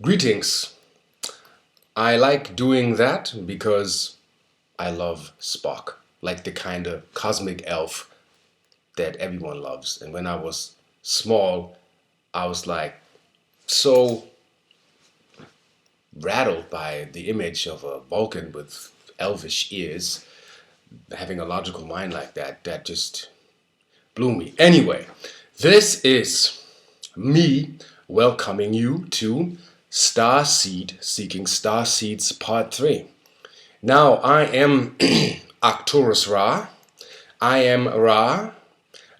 Greetings. I like doing that because I love Spock, like the kind of cosmic elf that everyone loves. And when I was small, I was like so rattled by the image of a Vulcan with elvish ears having a logical mind like that. That just blew me. Anyway, this is me welcoming you to Starseed Seeking Starseeds Part 3. Now, I am Arcturus Ra. I am Ra.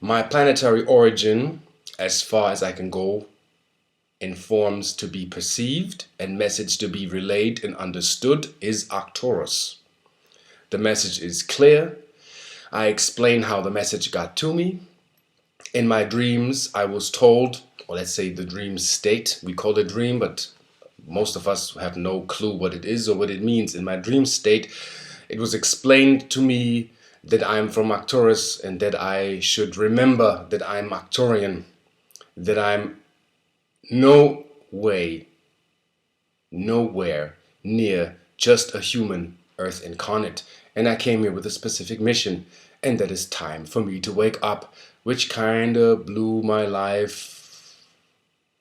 My planetary origin, as far as I can go, in forms to be perceived and message to be relayed and understood, is Arcturus. The message is clear. I explain how the message got to me. In my dreams, I was told, or let's say the dream state, we call it dream, but most of us have no clue what it is or what it means. In my dream state, it was explained to me that I'm from Arcturus and that I should remember that I'm Arcturian, that I'm no way, nowhere near just a human Earth incarnate. And I came here with a specific mission, and that is time for me to wake up, which kind of blew my life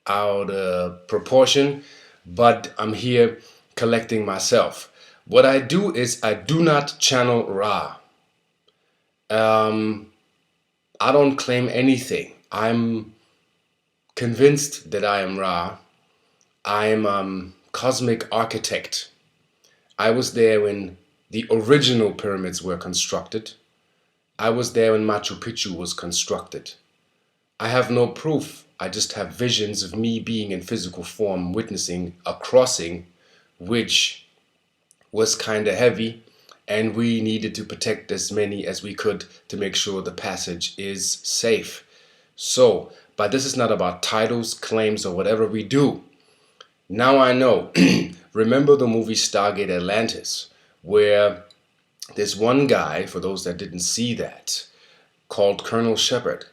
out of proportion, but I'm here collecting myself. What I do is I do not channel Ra. I don't claim anything. I'm convinced that I am Ra. I'm cosmic architect. I was there when the original pyramids were constructed. I was there when Machu Picchu was constructed. I have no proof. I just have visions of me being in physical form, witnessing a crossing, which was kind of heavy, and we needed to protect as many as we could to make sure the passage is safe. So, but this is not about titles, claims, or whatever we do. Now I know. Remember the movie Stargate Atlantis, where this one guy, for those that didn't see that, called Colonel Shepard,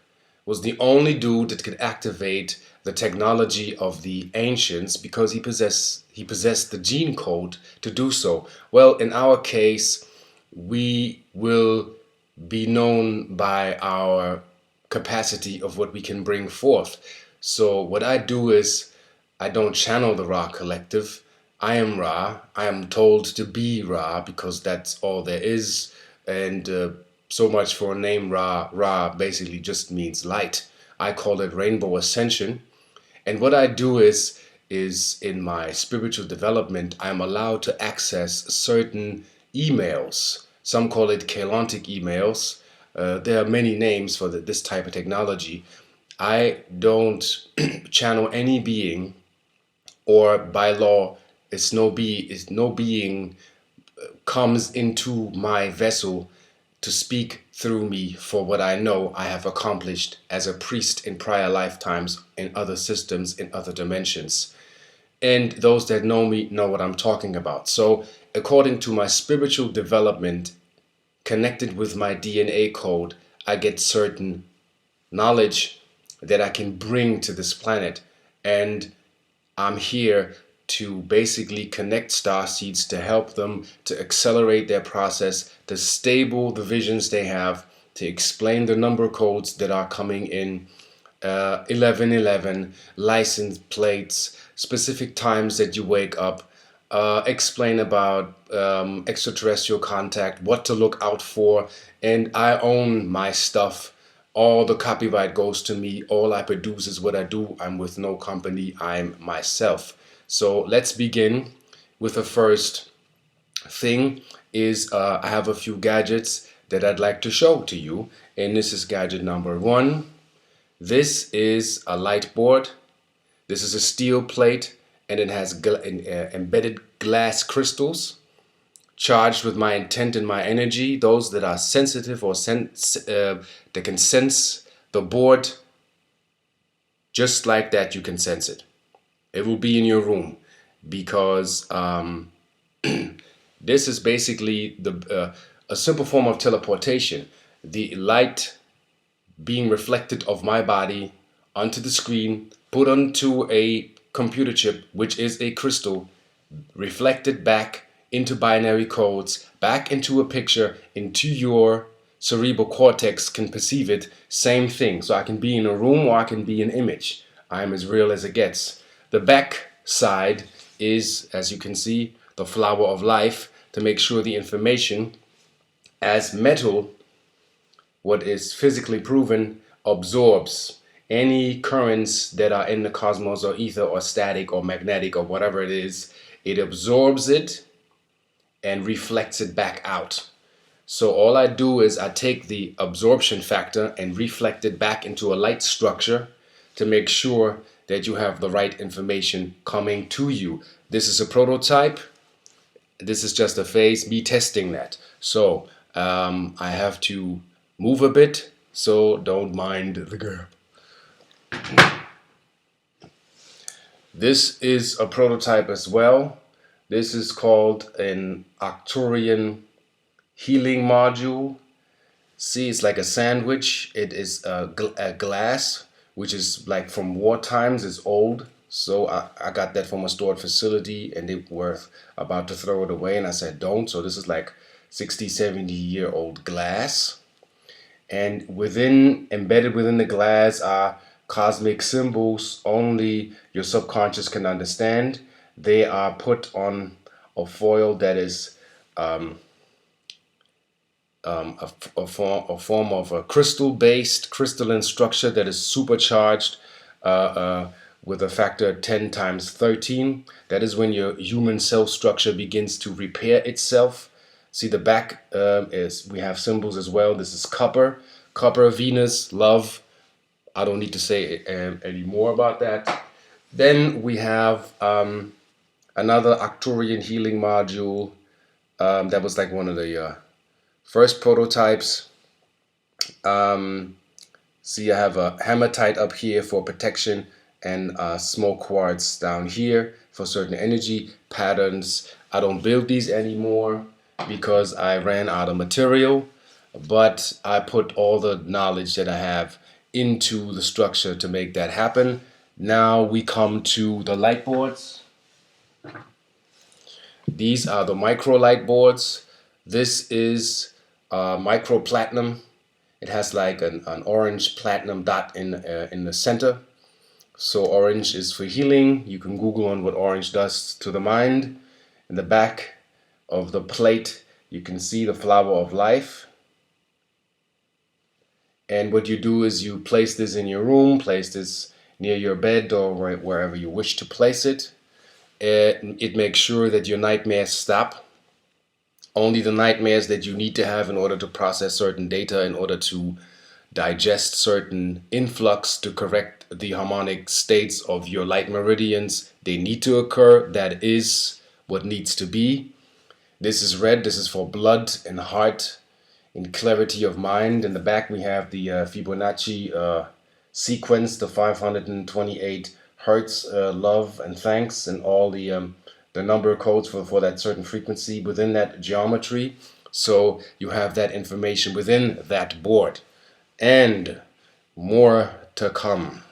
was the only dude that could activate the technology of the ancients because he possessed the gene code to do so. Well, in our case, we will be known by our capacity of what we can bring forth. So what I do is I don't channel the Ra collective. I am Ra. I am told to be Ra because that's all there is. And so much for a name Ra. Ra basically just means light. I call it Rainbow Ascension. And what I do is in my spiritual development, I'm allowed to access certain emails. Some call it Kalantic emails. There are many names for this type of technology. I don't channel any being, or by law, it's no being comes into my vessel to speak through me for what I know I have accomplished as a priest in prior lifetimes, in other systems, in other dimensions. And those that know me know what I'm talking about. So, according to my spiritual development, connected with my DNA code, I get certain knowledge that I can bring to this planet. And I'm here to basically connect starseeds to help them to accelerate their process, to stable the visions they have, to explain the number codes that are coming in, 1111, license plates, specific times that you wake up, explain about extraterrestrial contact, what to look out for, and I own my stuff. All the copyright goes to me. All I produce is what I do. I'm with no company. I'm myself. So let's begin with the first thing is I have a few gadgets that I'd like to show to you. And this is gadget number one. This is a light board. This is a steel plate and it has embedded glass crystals charged with my intent and my energy. Those that are sensitive or that can sense the board, just like that, you can sense it. It will be in your room because this is basically a simple form of teleportation. The light being reflected of my body onto the screen, put onto a computer chip, which is a crystal, reflected back into binary codes, back into a picture, into your cerebral cortex can perceive it, same thing. So I can be in a room or I can be an image. I'm as real as it gets. The back side is, as you can see, the flower of life, to make sure the information as metal, what is physically proven, absorbs any currents that are in the cosmos or ether or static or magnetic or whatever it is. It absorbs it and reflects it back out. So all I do is I take the absorption factor and reflect it back into a light structure to make sure that you have the right information coming to you. This is a prototype. This is just a phase, me testing that. So I have to move a bit, so don't mind the girl. This is a prototype as well. This is called an Arcturian healing module. See, it's like a sandwich. It is a glass, which is like from war times. It's old. So I got that from a stored facility and they were about to throw it away. And I said, don't. So this is like 60, 70-year-old glass. And embedded within the glass are cosmic symbols only your subconscious can understand. They are put on a foil that is a form of a crystal-based, crystalline structure that is supercharged with a factor 10 times 13. That is when your human cell structure begins to repair itself. See, the back we have symbols as well. This is copper, Venus, love. I don't need to say any more about that. Then we have another Arcturian healing module that was like one of the first prototypes. See, I have a hematite up here for protection and small quartz down here for certain energy patterns. I don't build these anymore because I ran out of material, but I put all the knowledge that I have into the structure to make that happen. Now we come to the light boards. These are the micro light boards. This is micro platinum. It has like an orange platinum dot in the center. So orange is for healing. You can Google on what orange does to the mind. In the back of the plate, you can see the flower of life. And what you do is you place this in your room, place this near your bed or wherever you wish to place it. It makes sure that your nightmares stop. Only the nightmares that you need to have in order to process certain data, in order to digest certain influx to correct the harmonic states of your light meridians, they need to occur. That is what needs to be. This is red. This is for blood and heart and clarity of mind. In the back we have the Fibonacci sequence, the 528 hertz, love and thanks, and all the number codes for that certain frequency within that geometry. So you have that information within that board and more to come.